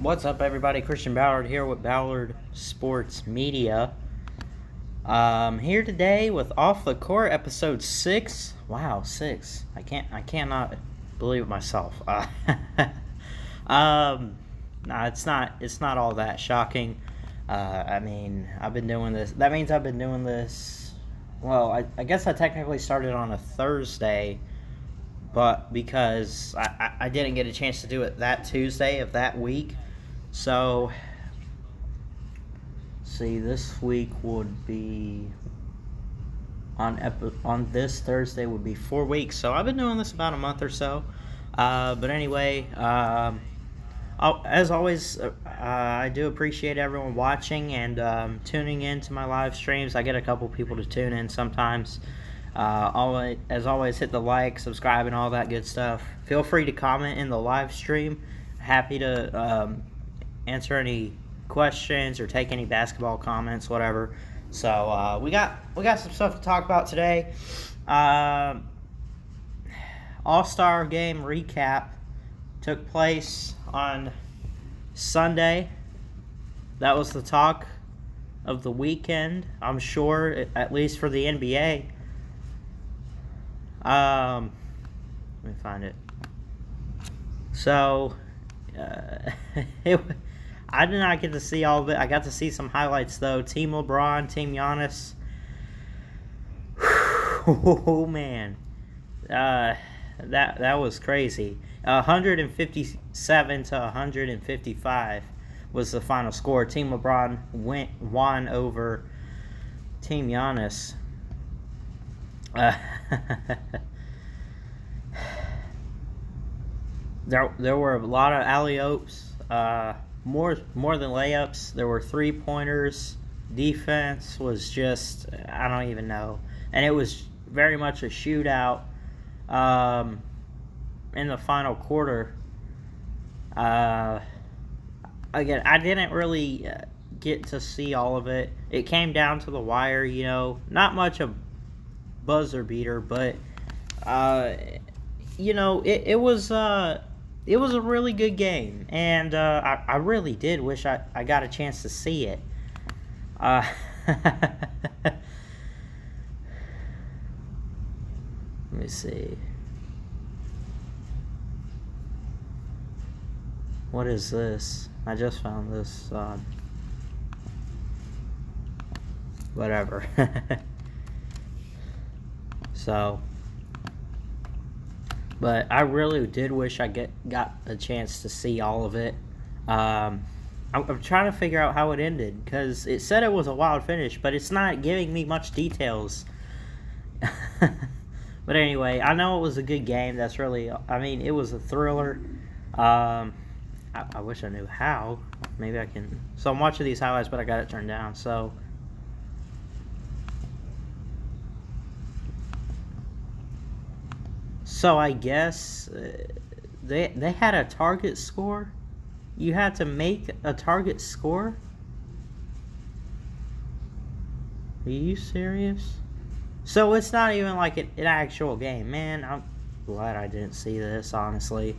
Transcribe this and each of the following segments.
What's up, everybody? Christian Ballard here with Ballard Sports Media. Here today with Off the Court, episode 6. Wow, 6. I cannot believe it myself. No, it's not all that shocking. I've been doing this. That means I've been doing this. Well, I guess I technically started on a Thursday, but because I didn't get a chance to do it that Tuesday of that week. So, see, this week would be on this Thursday would be 4 weeks. So I've been doing this about a month or so. But anyway, as always, I do appreciate everyone watching and tuning in to my live streams. I get a couple people to tune in sometimes. As always, hit the like, subscribe, and all that good stuff. Feel free to comment in the live stream. Happy to answer any questions or take any basketball comments, whatever. So we got some stuff to talk about today. All-Star game recap took place on Sunday. That was the talk of the weekend, I'm sure, at least for the NBA. Let me find it. So, I did not get to see all of it. I got to see some highlights, though. Team LeBron, Team Giannis. Oh, man. That was crazy. 157 to 155 was the final score. Team LeBron won over Team Giannis. There were a lot of alley-oops, more than layups. There were three-pointers. Defense was just, I don't even know. And it was very much a shootout in the final quarter. Again, I didn't really get to see all of it. It came down to the wire, not much a buzzer beater, but it was a really good game, and I really did wish I got a chance to see it. Let me see. What is this? I just found this. Whatever. So, but I really did wish I got a chance to see all of it. I'm trying to figure out how it ended, because it said it was a wild finish, but it's not giving me much details. But anyway, I know it was a good game. It was a thriller. I wish I knew how. Maybe I can. So I'm watching these highlights, but I got it turned down. So I guess they had a target score. You had to make a target score? Are you serious? So it's not even like an actual game. Man, I'm glad I didn't see this, honestly.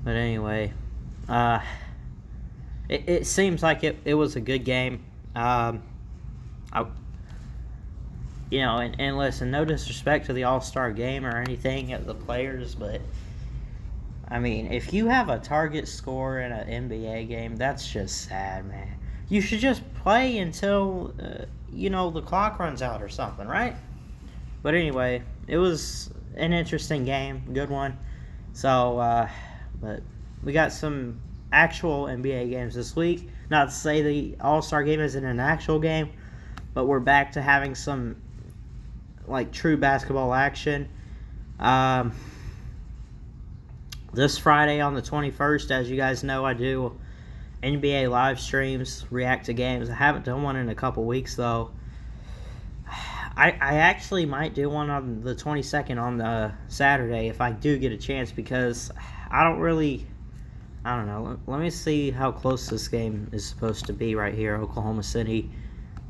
But anyway, it seems like it was a good game. And listen, no disrespect to the All-Star game or anything of the players, but if you have a target score in an NBA game, that's just sad, man. You should just play until the clock runs out or something, right? But anyway, it was an interesting game, good one. So, but we got some actual NBA games this week. Not to say the All-Star game isn't an actual game, but we're back to having some true basketball action. This Friday on the 21st, as you guys know, I do NBA live streams, react to games. I haven't done one in a couple weeks, though. I actually might do one on the 22nd on the Saturday if I do get a chance, because I don't really I don't know. Let me see how close this game is supposed to be right here. Oklahoma City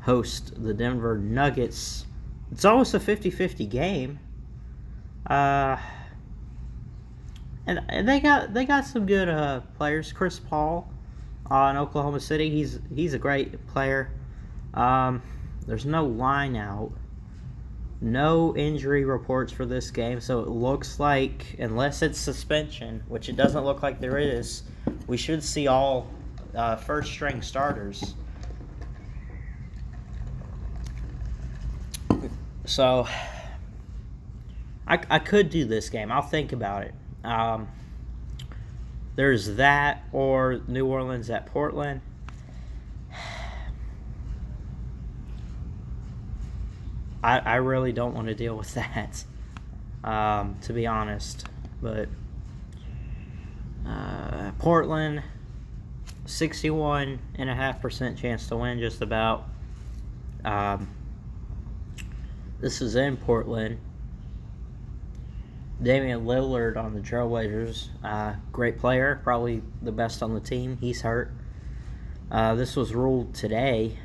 host the Denver Nuggets. It's almost a 50-50 game. And they got some good players. Chris Paul in Oklahoma City. He's a great player. There's no line out. No injury reports for this game, so it looks like, unless it's suspension, which it doesn't look like there is, we should see all first-string starters. So, I could do this game. I'll think about it. There's that, or New Orleans at Portland. I really don't want to deal with that, to be honest. But Portland, 61.5% chance to win, just about. This is in Portland. Damian Lillard on the Trailblazers, great player, probably the best on the team. He's hurt. This was ruled today.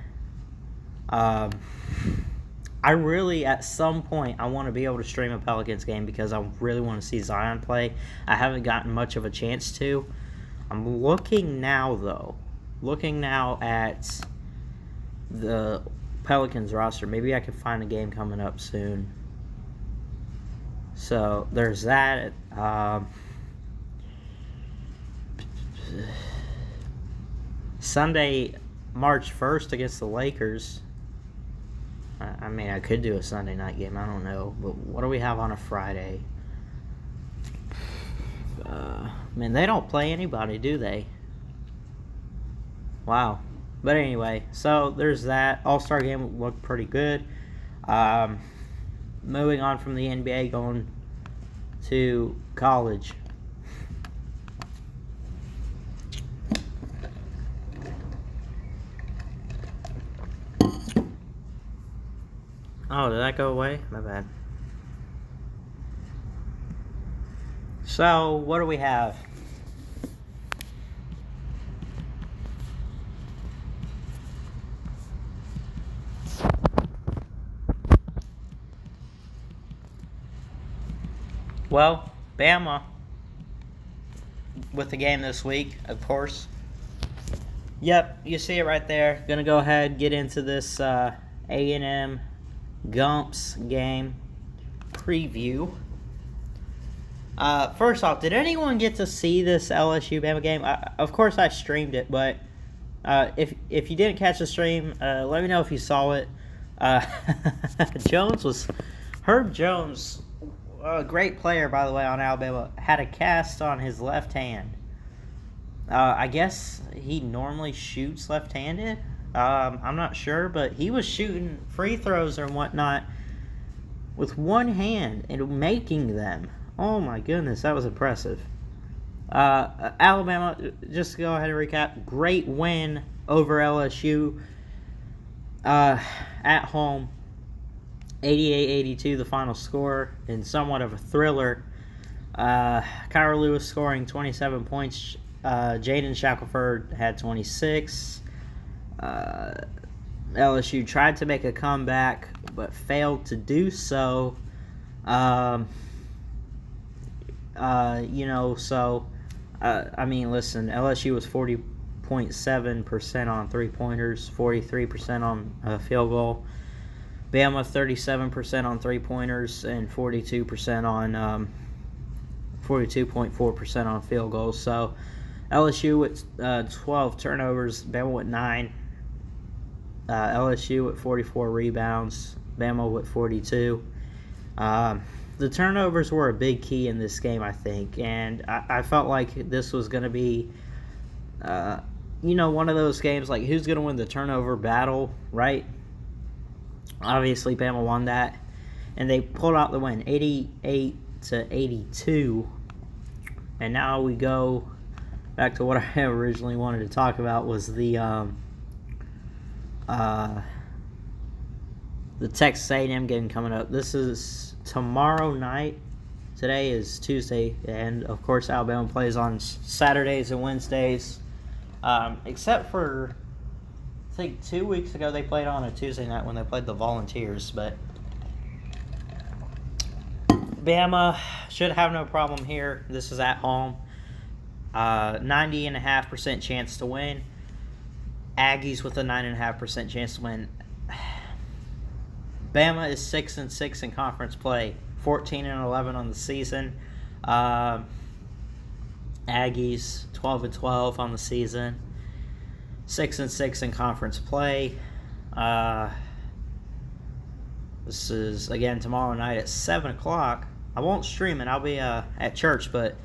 I really, at some point, I want to be able to stream a Pelicans game because I really want to see Zion play. I haven't gotten much of a chance to. I'm looking now, though. Looking now at the Pelicans roster. Maybe I can find a game coming up soon. So, there's that. Sunday, March 1st against the Lakers. I mean, I could do a Sunday night game. I don't know. But what do we have on a Friday? Man, they don't play anybody, do they? Wow. But anyway, so there's that. All-Star game looked pretty good. Moving on from the NBA, going to college. Oh, did that go away? My bad. So, what do we have? Well, Bama with the game this week, of course. Yep, you see it right there. Gonna go ahead and get into this A&M Gumps game preview. First off, did anyone get to see this LSU Bama game? Of course, I streamed it, but if you didn't catch the stream, let me know if you saw it. Herb Jones, a great player, by the way, on Alabama, had a cast on his left hand. I guess he normally shoots left-handed. I'm not sure, but he was shooting free throws and whatnot with one hand and making them. Oh my goodness, that was impressive. Alabama, just to go ahead and recap, great win over LSU at home. 88-82 the final score, and somewhat of a thriller. Kyra Lewis scoring 27 points. Jaden Shackelford had 26. LSU tried to make a comeback, but failed to do so. I mean, listen, LSU was 40.7% on three-pointers, 43% on field goal. Bama 37% on three-pointers and 42% on 42.4% on field goals. So LSU with 12 turnovers, Bama with 9. LSU with 44 rebounds, Bama with 42. The turnovers were a big key in this game, I think, and I felt like this was going to be, one of those games like who's going to win the turnover battle, right? Obviously, Bama won that, and they pulled out the win, 88-82. And now we go back to what I originally wanted to talk about was the Texas A&M game coming up. This is tomorrow night, Today is Tuesday, and of course Alabama plays on Saturdays and Wednesdays. Except for, I think 2 weeks ago they played on a Tuesday night when they played the Volunteers. But Bama should have no problem here. This is at home. 90.5% chance to win. Aggies with a 9.5% chance to win. Bama is 6-6 in conference play, 14-11 on the season. Aggies 12-12 on the season, 6-6 in conference play. This is again tomorrow night at 7:00. I won't stream it. I'll be at church, but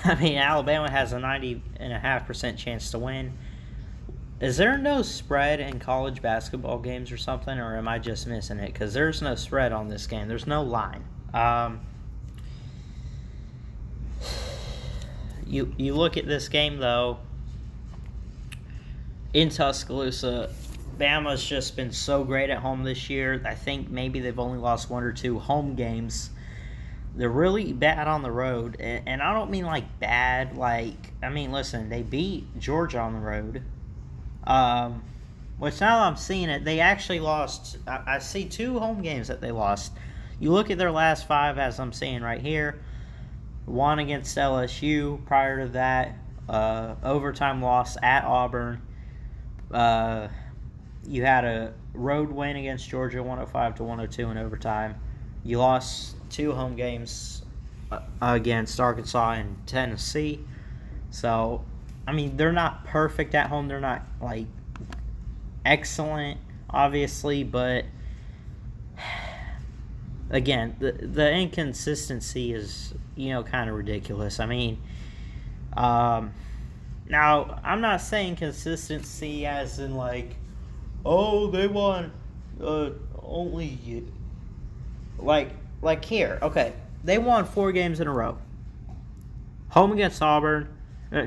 Alabama has a 90.5% chance to win. Is there no spread in college basketball games or something, or am I just missing it? Because there's no spread on this game. There's no line. You look at this game, though, in Tuscaloosa, Bama's just been so great at home this year. I think maybe they've only lost 1 or 2 home games. They're really bad on the road, and I don't mean like bad, listen, they beat Georgia on the road. Which now I'm seeing it, they actually lost. I see 2 home games that they lost. You look at their last 5, as I'm seeing right here. 1 against LSU. Prior to that, overtime loss at Auburn. You had a road win against Georgia, 105-102 in overtime. You lost 2 home games against Arkansas and Tennessee. So, they're not perfect at home. They're not, excellent, obviously. But, again, the inconsistency is, kind of ridiculous. Now, I'm not saying consistency as in, they won only... here. Okay, they won 4 games in a row. Home against Auburn...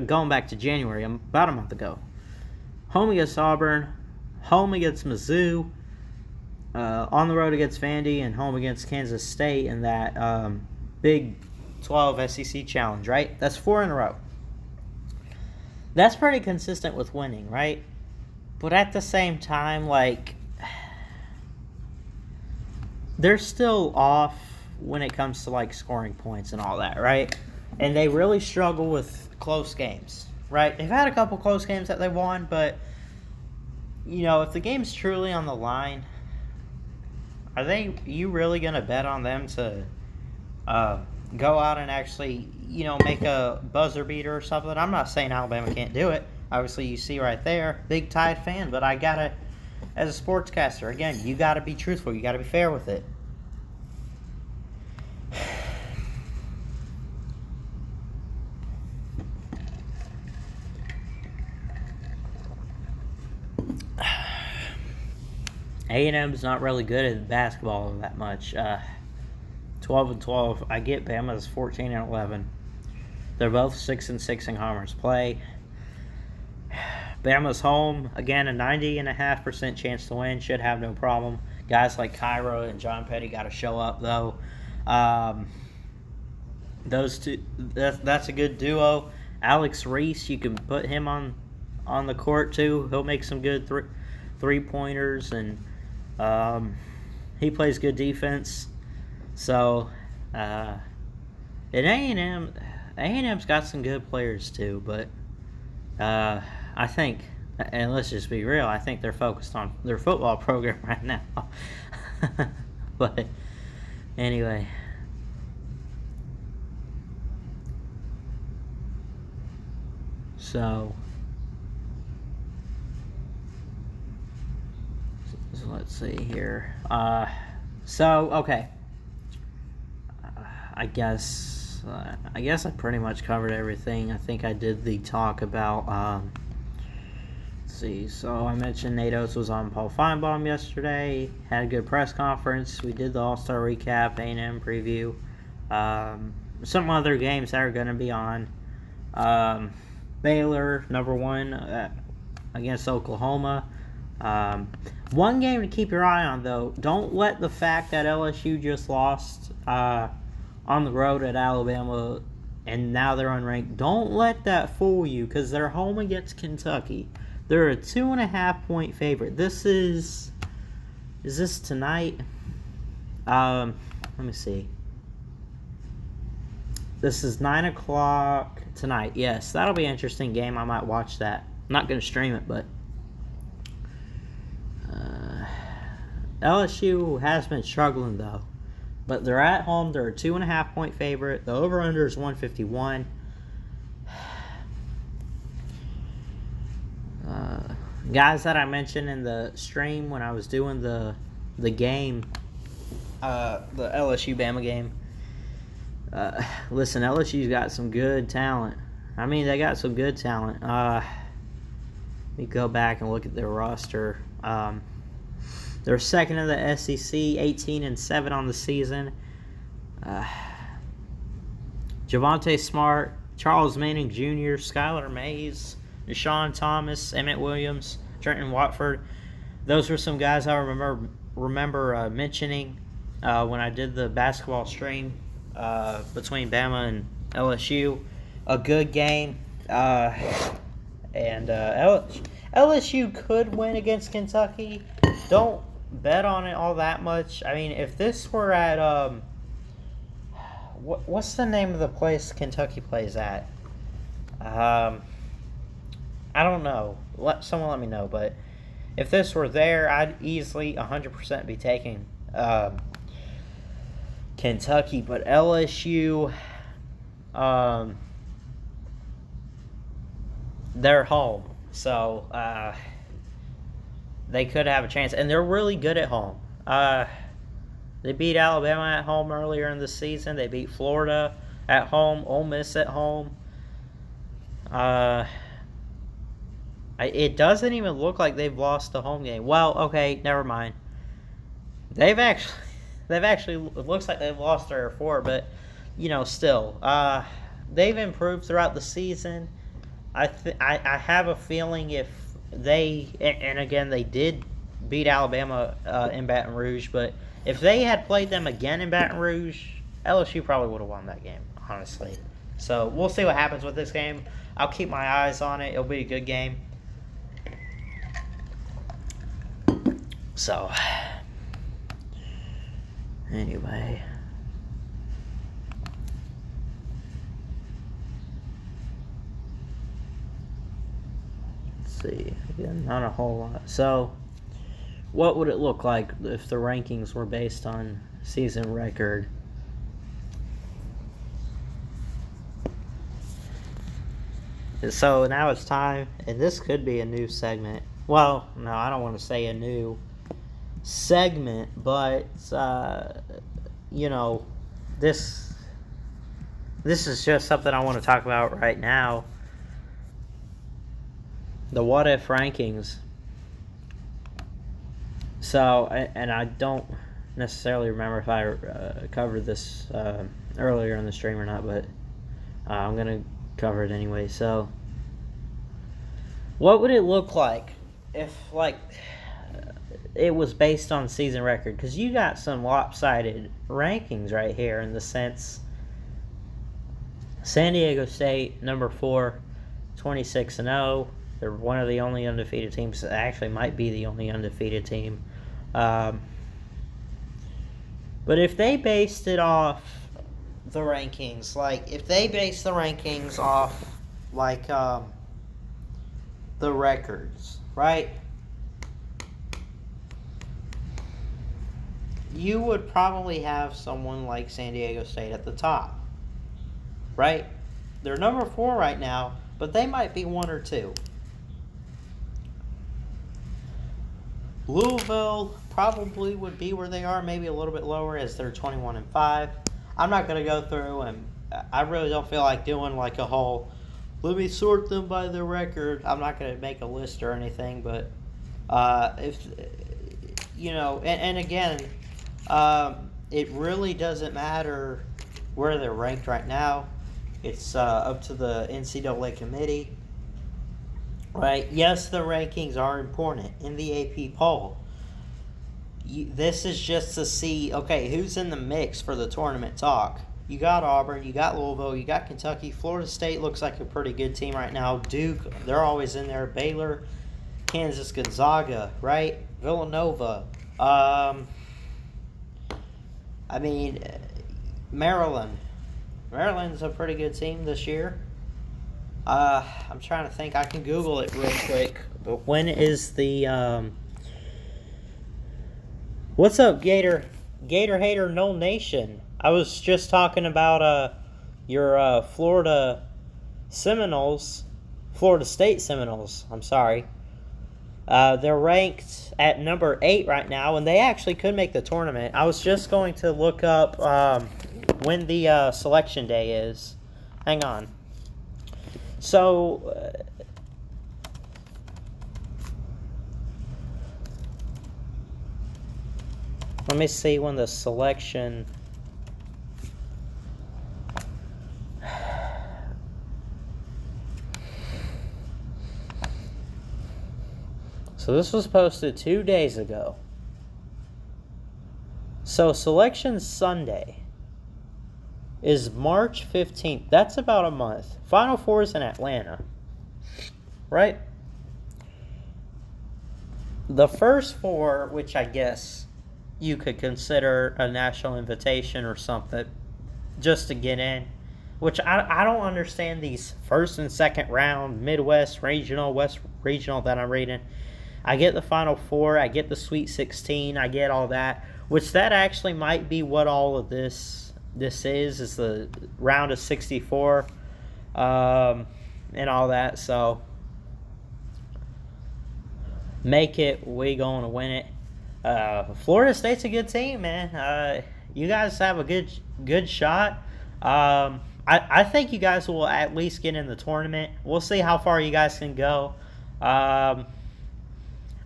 going back to January, about a month ago. Home against Auburn, home against Mizzou, on the road against Vandy, and home against Kansas State in that Big 12 SEC challenge, right? That's 4 in a row. That's pretty consistent with winning, right? But at the same time, they're still off when it comes to, scoring points and all that, right? And they really struggle with close games, right? They've had a couple close games that they've won, but, if the game's truly on the line, you really going to bet on them to go out and actually, make a buzzer beater or something? I'm not saying Alabama can't do it. Obviously, you see right there, big Tide fan, but I got to, as a sportscaster, again, you got to be truthful. You got to be fair with it. A&M's not really good at basketball that much. 12-12. I get Bama's 14-11. They're both 6-6 in conference play. Bama's home, again, a 90.5% chance to win. Should have no problem. Guys like Cairo and John Petty got to show up, though. Those two, that's a good duo. Alex Reese, you can put him on the court, too. He'll make some good three-pointers, and he plays good defense. So, and A&M's got some good players too, but I think, and let's just be real, I think they're focused on their football program right now. But anyway, so let's see here. Okay. I guess I pretty much covered everything. I think I did the talk about, let's see. So I mentioned Nate Oates was on Paul Feinbaum yesterday. Had a good press conference. We did the All-Star recap, A&M preview. Some other games that are going to be on. Baylor, number 1, against Oklahoma. One game to keep your eye on, though. Don't let the fact that LSU just lost on the road at Alabama and now they're unranked, don't let that fool you, because they're home against Kentucky. They're a 2.5-point favorite. Is this tonight? Let me see. This is 9 o'clock tonight. Yes, that'll be an interesting game. I might watch that. I'm not going to stream it, but LSU has been struggling, though. But they're at home. They're a 2.5-point favorite. The over-under is 151. Guys that I mentioned in the stream when I was doing the game, the LSU Bama game. Listen, LSU's got some good talent. I mean, they got some good talent. Let me go back and look at their roster. They're second in the SEC, 18-7 on the season. Javonte Smart, Charles Manning Jr., Skylar Mays, Deshaun Thomas, Emmett Williams, Trenton Watford. Those were some guys I remember mentioning when I did the basketball stream between Bama and LSU. A good game. And LSU could win against Kentucky. Don't bet on it all that much. I mean, if this were at what's the name of the place Kentucky plays at? I don't know. Someone let me know. But if this were there, I'd easily 100% be taking Kentucky. But LSU, they're home, so they could have a chance, and they're really good at home. They beat Alabama at home earlier in the season. They beat Florida at home, Ole Miss at home. It doesn't even look like they've lost the home game. Well, okay, never mind. They've actually it looks like they've lost 3 or 4, but still, they've improved throughout the season. I have a feeling if they, and again, they did beat Alabama in Baton Rouge, but if they had played them again in Baton Rouge, LSU probably would have won that game, honestly. So we'll see what happens with this game. I'll keep my eyes on it. It'll be a good game. So, anyway. See, again, not a whole lot. So, what would it look like if the rankings were based on season record? So now it's time, and this could be a new segment. Well, no, I don't want to say a new segment, but this is just something I want to talk about right now. The what if rankings. So, and I don't necessarily remember if I covered this earlier in the stream or not, but I'm going to cover it anyway. So, what would it look like if, it was based on season record? Because you got some lopsided rankings right here in the sense San Diego State, number 4, 26-0. They're one of the only undefeated teams. Actually, might be the only undefeated team. But if they based it off the rankings, if they based the rankings off, the records, right? You would probably have someone like San Diego State at the top, right? They're number 4 right now, but they might be 1 or 2. Louisville probably would be where they are, maybe a little bit lower, as they're 21-5. I'm not going to go through, and I really don't feel like doing a whole, let me sort them by the record. I'm not going to make a list or anything, but if, and again, it really doesn't matter where they're ranked right now. It's up to the NCAA committee. right? Yes, the rankings are important in the AP poll. This is just to see, okay, who's in the mix for the tournament talk. You got Auburn, you got Louisville, you got Kentucky. Florida State looks like a pretty good team right now. Duke, they're always in there. Baylor, Kansas, Gonzaga, right? Villanova. I mean, Maryland. Maryland's a pretty good team this year. I'm trying to think. I can Google it real quick. But when is the What's up, Gator hater, no nation? I was just talking about your Florida Seminoles, Florida State Seminoles. I'm sorry. They're ranked at number 8 right now, and they actually could make the tournament. I was just going to look up when the selection day is. Hang on. So, let me see when the selection. So this was posted 2 days ago. So Selection Sunday is March 15th. That's about a month. Final Four is in Atlanta, right? The first 4, which I guess you could consider a national invitation or something, just to get in, which I don't understand these first and second round, Midwest, regional, West regional that I'm reading. I get the Final Four, I get the Sweet 16, I get all that, which that actually might be what all of this is the round of 64 and all that. So make it, we going to win it. Florida State's a good team, man. You guys have a good shot. I think you guys will at least get in the tournament. We'll see how far you guys can go.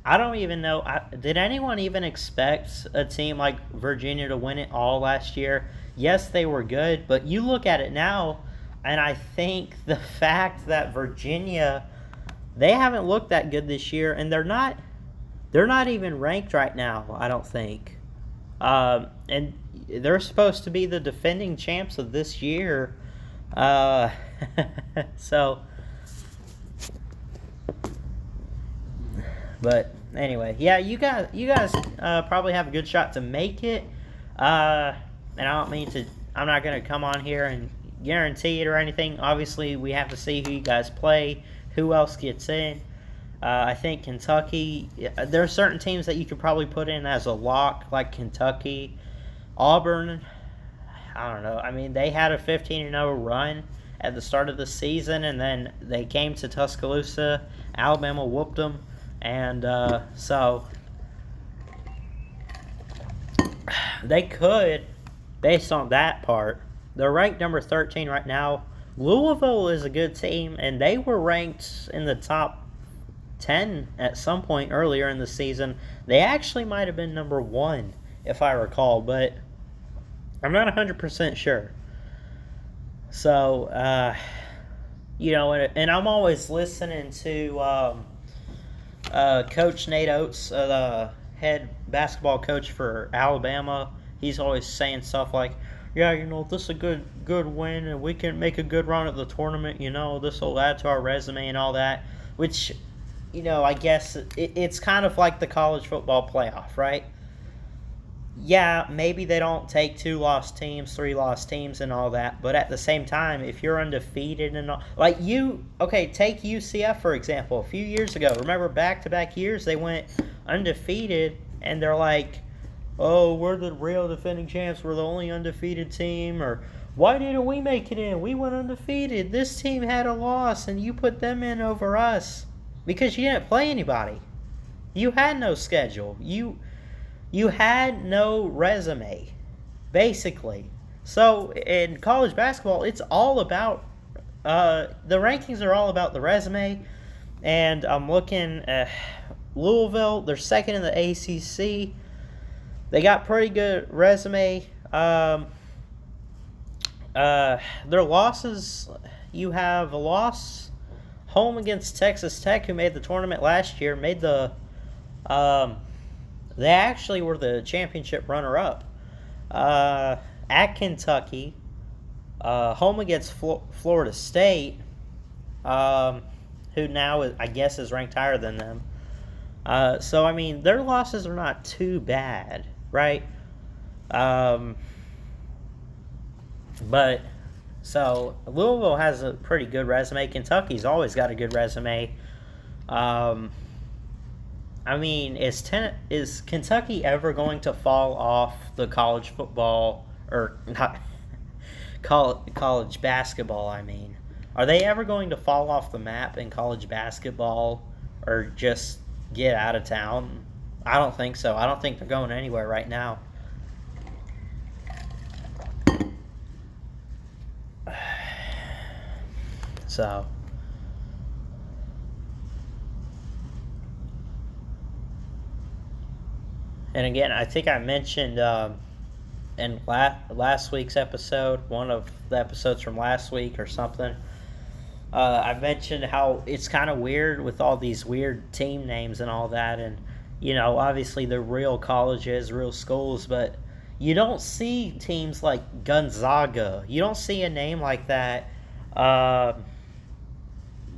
I don't even know. Did anyone even expect a team like Virginia to win it all last year? Yes, they were good, but you look at it now, and I think the fact that Virginia, they haven't looked that good this year, and they're not even ranked right now, I don't think. And they're supposed to be the defending champs of this year. So, but anyway, yeah, you guys probably have a good shot to make it. And I don't mean to. I'm not gonna come on here and guarantee it or anything. Obviously, we have to see who you guys play, who else gets in. I think Kentucky. There are certain teams that you could probably put in as a lock, like Kentucky, Auburn. I don't know. I mean, they had a 15-0 run at the start of the season, and then they came to Tuscaloosa. Alabama whooped them, and so they could, based on that part. They're ranked number 13 right now. Louisville is a good team, and they were ranked in the top 10 at some point earlier in the season. They actually might have been number 1, if I recall, but I'm not 100% sure. So, and I'm always listening to Coach Nate Oates, the head basketball coach for Alabama. He's always saying stuff like, yeah, this is a good win, and we can make a good run at the tournament. This will add to our resume and all that, which, I guess it's kind of like the college football playoff, right? Yeah, maybe they don't take 2 lost teams, 3 lost teams, and all that, but at the same time, if you're undefeated and all, take UCF for example. A few years ago, remember back-to-back years they went undefeated, and they're like, oh, we're the real defending champs, we're the only undefeated team, or why didn't we make it in? We went undefeated. This team had a loss, and you put them in over us because you didn't play anybody. You had no schedule. You had no resume, basically. So in college basketball, it's all about the rankings are all about the resume. And I'm looking at Louisville. They're second in the ACC. They got pretty good resume. Their losses, you have a loss home against Texas Tech, who made the tournament last year, they actually were the championship runner-up. At Kentucky, home against Florida State, who now I guess is ranked higher than them. So I mean, their losses are not too bad, right? But so Louisville has a pretty good resume. Kentucky's always got a good resume. I mean, is Kentucky ever going to fall off the college football or not college basketball? I mean, are they ever going to fall off the map in college basketball or just get out of town? I don't think so. I don't think they're going anywhere right now. So, and again, I think I mentioned in last week's episode, one of the episodes from last week or something, I mentioned how it's kind of weird with all these weird team names and all that, and obviously they're real colleges, real schools, but you don't see teams like Gonzaga. You don't see a name like that.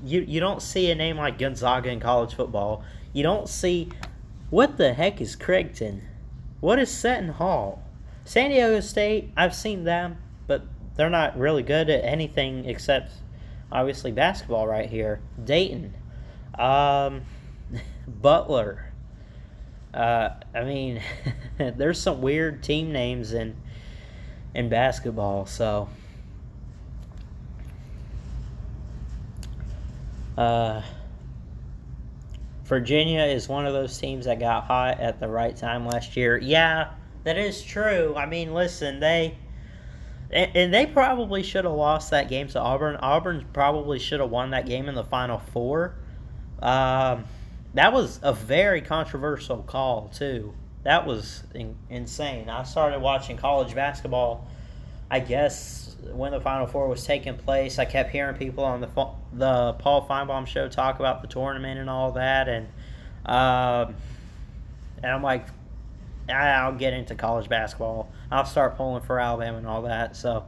You don't see a name like Gonzaga in college football. You don't see... What the heck is Creighton? What is Seton Hall? San Diego State, I've seen them, but they're not really good at anything except, obviously, basketball right here. Dayton. Butler. I mean, there's some weird team names in basketball, so... Virginia is one of those teams that got hot at the right time last year. Yeah, that is true. I mean, listen, they probably should have lost that game to Auburn. Auburn probably should have won that game in the Final Four. That was a very controversial call, too. That was insane. I started watching college basketball, I guess, when the Final Four was taking place. I kept hearing people on the Paul Feinbaum show talk about the tournament and all that, and I'm like, I'll get into college basketball. I'll start pulling for Alabama and all that. So,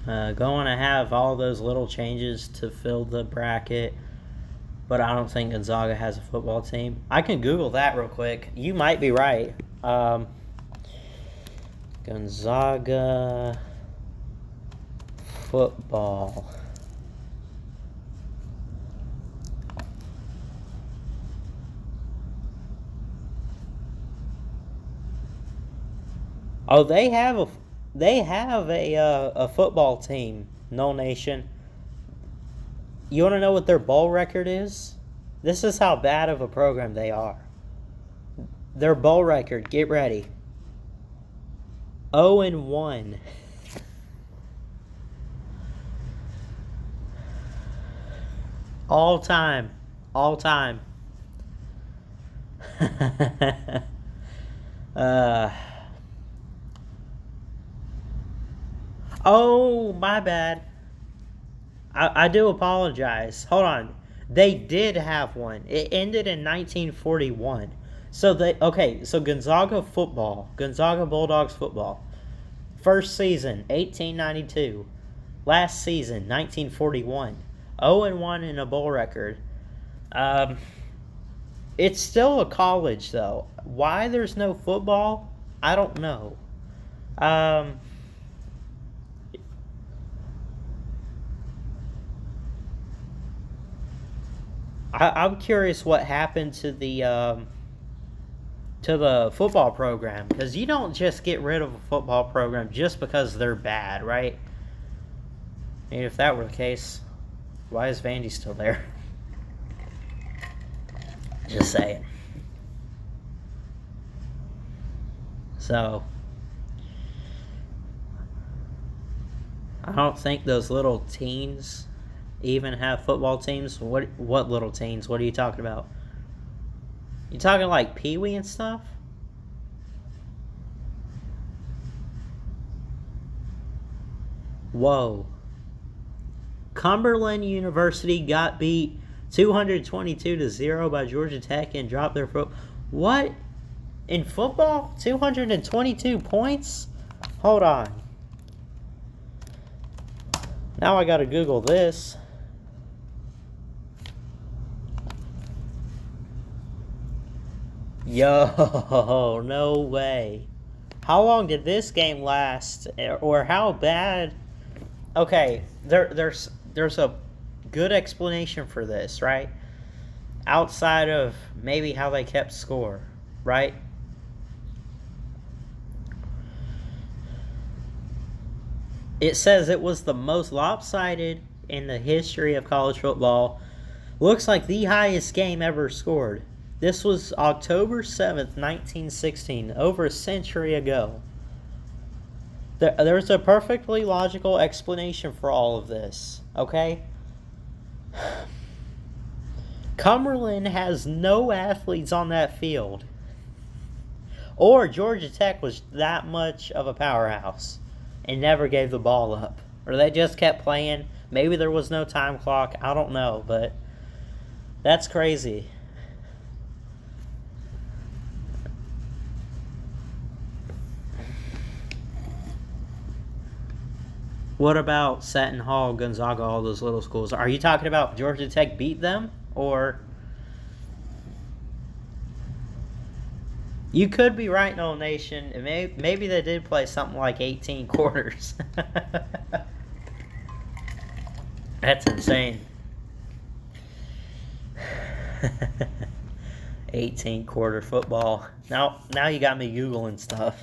going to have all those little changes to fill the bracket, but I don't think Gonzaga has a football team. I can Google that real quick. You might be right. Gonzaga football. Oh, they have a football team, No Nation. You want to know what their bowl record is? This is how bad of a program they are. Their bowl record, get ready. 0-1. All time. Oh, my bad. I do apologize. Hold on. They did have one. It ended in 1941. So Gonzaga Bulldogs football. First season, 1892. Last season, 1941. 0-1 in a bowl record. It's still a college, though. Why there's no football, I don't know. I'm curious what happened to the football program, because you don't just get rid of a football program just because they're bad, right? I mean, if that were the case, why is Vandy still there? Just saying. So, I don't think those little teens even have football teams. What little teens? What are you talking about? You talking like Pee Wee and stuff? Whoa. Cumberland University got beat 222-0 by Georgia Tech and dropped their foot. What? In football? 222 points? Hold on. Now I gotta Google this. Yo, no way. How long did this game last? Or how bad? Okay, there's a good explanation for this, right? Outside of maybe how they kept score, right? It says it was the most lopsided in the history of college football. Looks like the highest game ever scored. This was October 7th, 1916, over a century ago. There's a perfectly logical explanation for all of this, okay? Cumberland has no athletes on that field. Or Georgia Tech was that much of a powerhouse and never gave the ball up. Or they just kept playing. Maybe there was no time clock. I don't know, but that's crazy. What about Seton Hall, Gonzaga, all those little schools? Are you talking about Georgia Tech beat them? Or you could be right, No Nation. Maybe they did play something like 18 quarters. That's insane. 18 quarter football. Now you got me Googling stuff.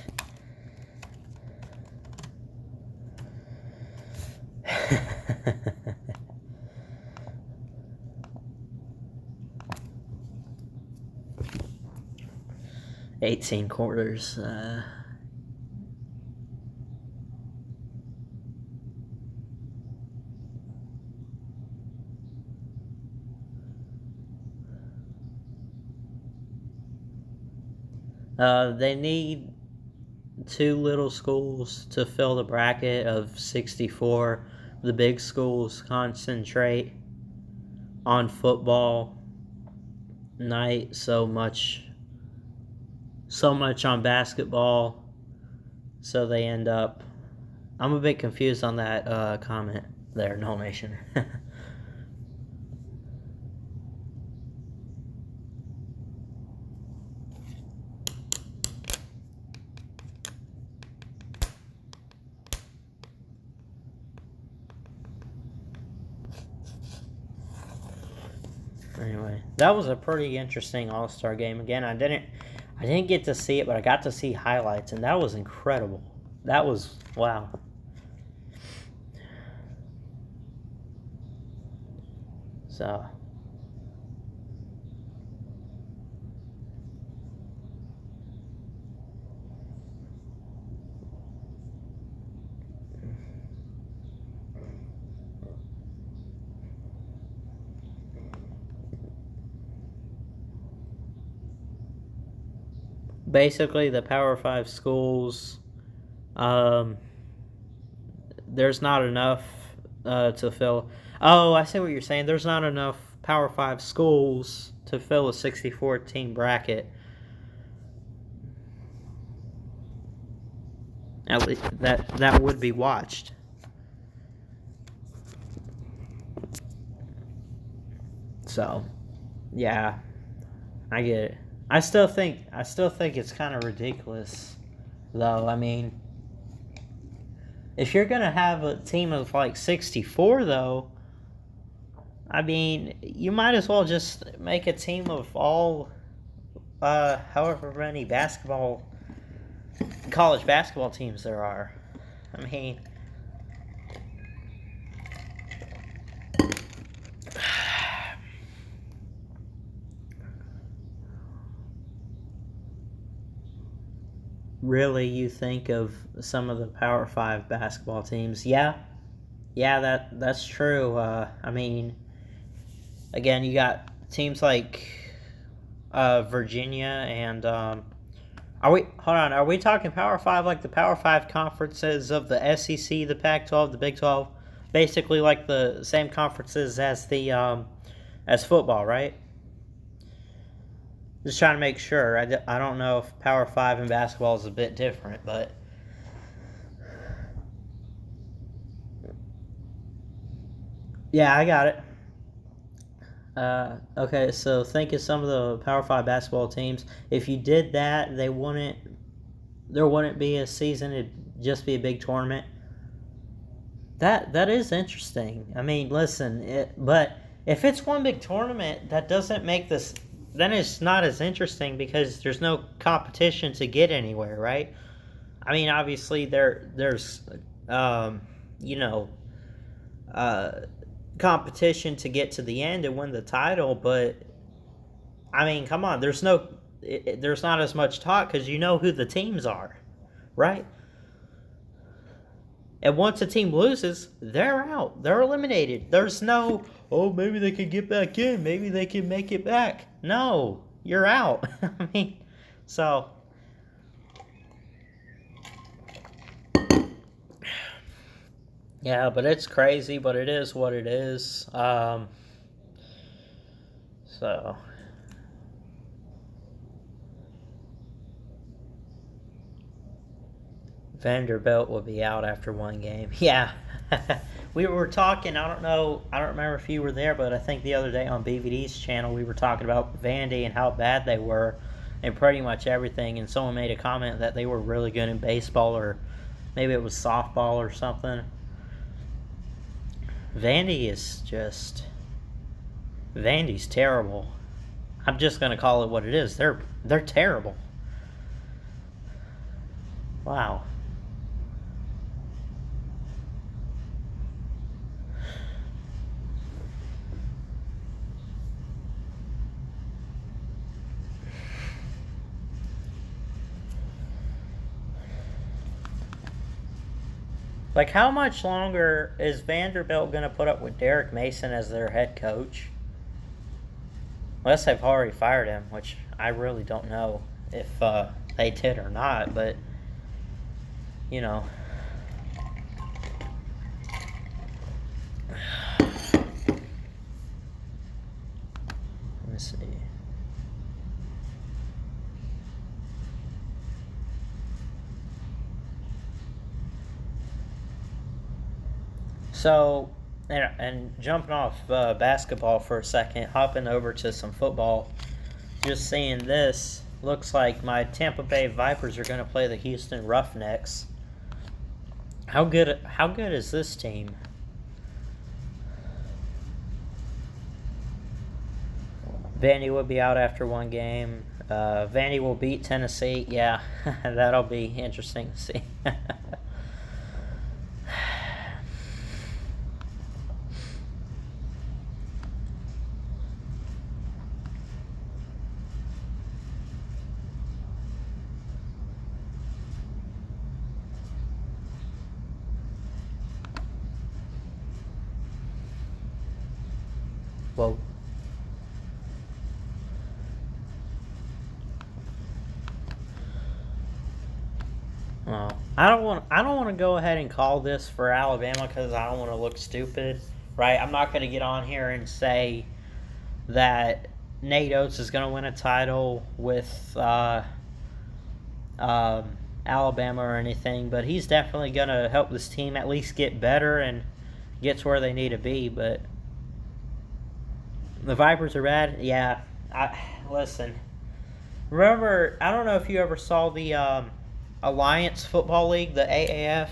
$18 quarters. They need 2 little schools to fill the bracket of 64. The big schools concentrate on football night so much on basketball, so they end up. I'm a bit confused on that comment there, No Nation. Anyway, that was a pretty interesting All-Star game. Again, I didn't get to see it, but I got to see highlights, and that was incredible. That was, wow. So, basically, the Power 5 schools, there's not enough to fill. Oh, I see what you're saying. There's not enough Power 5 schools to fill a 64-team bracket. At least that would be watched. So, yeah, I get it. I still think it's kind of ridiculous, though. I mean, if you're gonna have a team of like 64, though, I mean, you might as well just make a team of all, however many college basketball teams there are. I mean, really, you think of some of the Power 5 basketball teams. Yeah, that's true. I mean, again, you got teams like Virginia and are we hold on? Are we talking Power Five like the Power Five conferences of the SEC, the Pac-12, the Big 12, basically like the same conferences as the as football, right? Just trying to make sure. I don't know if Power Five in basketball is a bit different, but yeah, I got it. Okay, so think of some of the Power Five basketball teams. If you did that, there wouldn't be a season. It'd just be a big tournament. That is interesting. I mean, listen, but if it's one big tournament, that doesn't make this. Then it's not as interesting because there's no competition to get anywhere, right? I mean, obviously there's um, you know uh, competition to get to the end and win the title, but I mean, come on, there's not as much talk because you know who the teams are, right? And once a team loses, they're out. They're eliminated. There's no, oh, maybe they could get back in. Maybe they can make it back. No, you're out. I mean, so, yeah, but it's crazy, but it is what it is. So, Vanderbilt will be out after one game. Yeah. We were talking, I don't remember if you were there, but I think the other day on BVD's channel we were talking about Vandy and how bad they were and pretty much everything, and someone made a comment that they were really good in baseball or maybe it was softball or something. Vandy is just Vandy's terrible. I'm just gonna call it what it is. They're terrible. Wow. Like, how much longer is Vanderbilt going to put up with Derek Mason as their head coach? Unless they've already fired him, which I really don't know if they did or not, but, you know. Let me see. So, and jumping off basketball for a second, hopping over to some football, just seeing this, looks like my Tampa Bay Vipers are going to play the Houston Roughnecks. How good is this team? Vandy will be out after one game. Vandy will beat Tennessee. Yeah, that'll be interesting to see. Well, I don't want to go ahead and call this for Alabama because I don't want to look stupid, right? I'm not going to get on here and say that Nate Oates is going to win a title with Alabama or anything, but he's definitely going to help this team at least get better and get to where they need to be. But the Vipers are bad. Yeah, listen. Remember, I don't know if you ever saw the Alliance Football League, the AAF.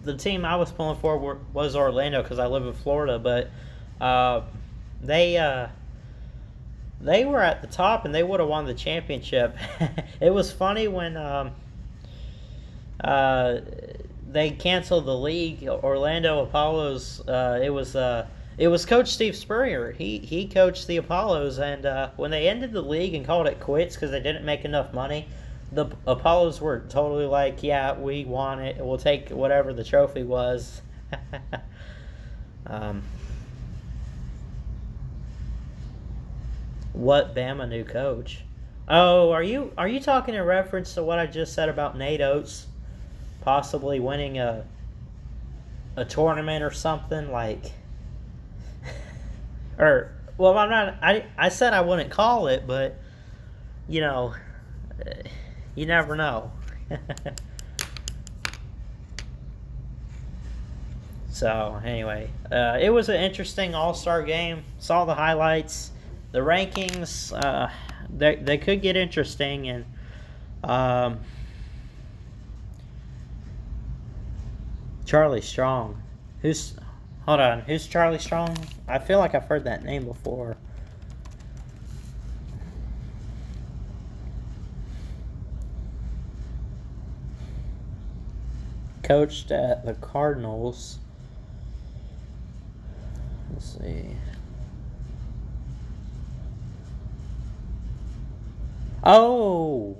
The team I was pulling for was Orlando because I live in Florida, but they were at the top and they would have won the championship. It was funny when they canceled the league. Orlando Apollos. It was Coach Steve Spurrier. He coached the Apollos, and when they ended the league and called it quits because they didn't make enough money, the Apollos were totally like, "Yeah, we want it. We'll take whatever the trophy was." um, What Bama new coach? Oh, are you talking in reference to what I just said about Nate Oates possibly winning a tournament or something like? Or well, I'm not. I said I wouldn't call it, but you know, you never know. So anyway, it was an interesting All-Star game. Saw the highlights, the rankings. They could get interesting, and Charlie Strong. Hold on? Who's Charlie Strong? I feel like I've heard that name before. Coached at the Cardinals. Let's see. Oh.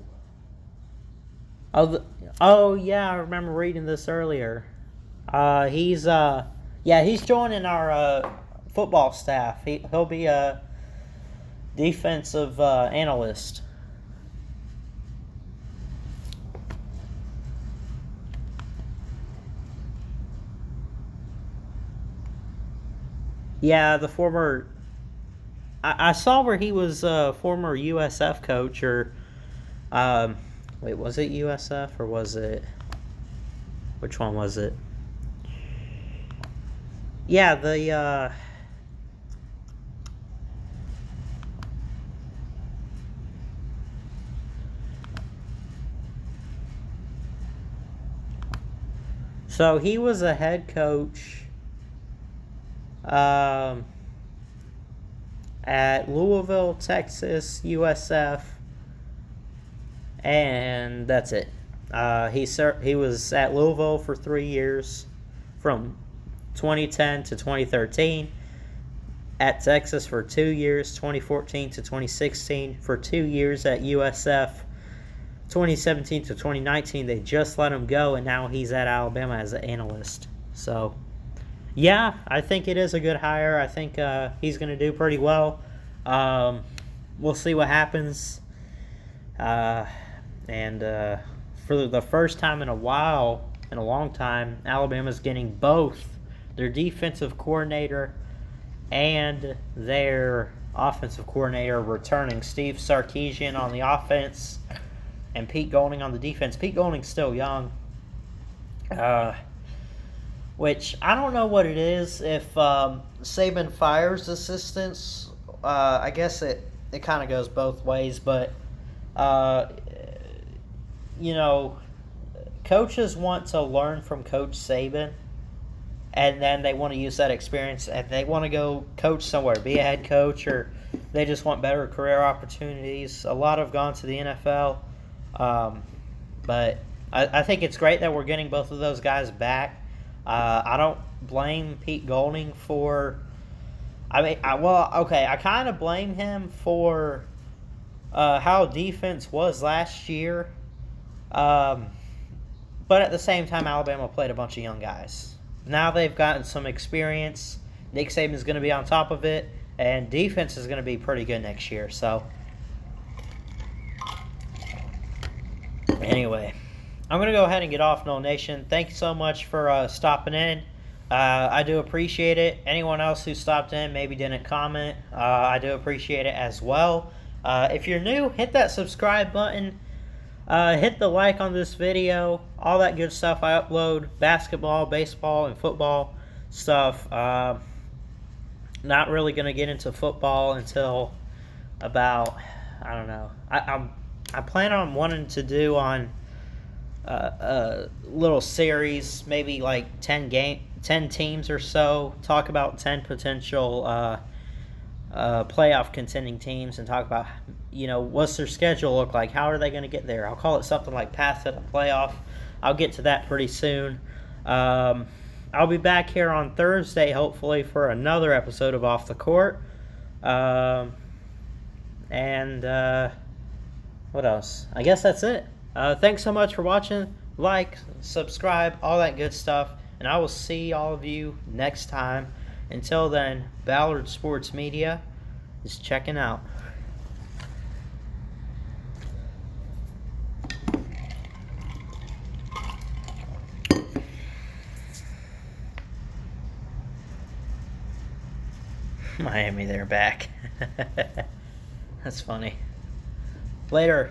Oh yeah, I remember reading this earlier. He's joining our football staff. He'll be a defensive analyst. Yeah, the former. I saw where he was a former USF coach, or wait, was it USF or was it? Which one was it? Yeah, the so he was a head coach at Louisville, Texas, USF, and that's it. He was at Louisville for 3 years, from 2010 to 2013. At Texas for 2 years, 2014 to 2016. For 2 years at USF, 2017 to 2019. They just let him go, and now he's at Alabama as an analyst. So, yeah, I think it is a good hire. I think he's going to do pretty well. We'll see what happens. And for the first time in a long time, Alabama's getting both their defensive coordinator and their offensive coordinator returning. Steve Sarkisian on the offense and Pete Golding on the defense. Pete Golding's still young, which I don't know what it is. If Saban fires assistants, I guess it kind of goes both ways. But, coaches want to learn from Coach Saban, and then they want to use that experience, and they want to go coach somewhere, be a head coach, or they just want better career opportunities. A lot have gone to the NFL, but I think it's great that we're getting both of those guys back. I don't blame Pete Golding for – I kind of blame him for how defense was last year. But at the same time, Alabama played a bunch of young guys. Now they've gotten some experience. Nick Saban's going to be on top of it, and defense is going to be pretty good next year. So, anyway, I'm going to go ahead and get off, Noel Nation. Thank you so much for stopping in. I do appreciate it. Anyone else who stopped in, maybe didn't comment, I do appreciate it as well. If you're new, hit that subscribe button. Hit the like on this video, all that good stuff. I upload basketball, baseball, and football stuff. Not really going to get into football until about, I don't know. I plan on wanting to do on a little series, maybe like 10 teams or so, talk about 10 potential playoff contending teams, and talk about, what's their schedule look like? How are they going to get there? I'll call it something like Path to the Playoff. I'll get to that pretty soon. I'll be back here on Thursday, hopefully, for another episode of Off the Court. What else? I guess that's it. Thanks so much for watching. Like, subscribe, all that good stuff. And I will see all of you next time. Until then, Ballard Sports Media is checking out. Miami, they're back. That's funny. Later.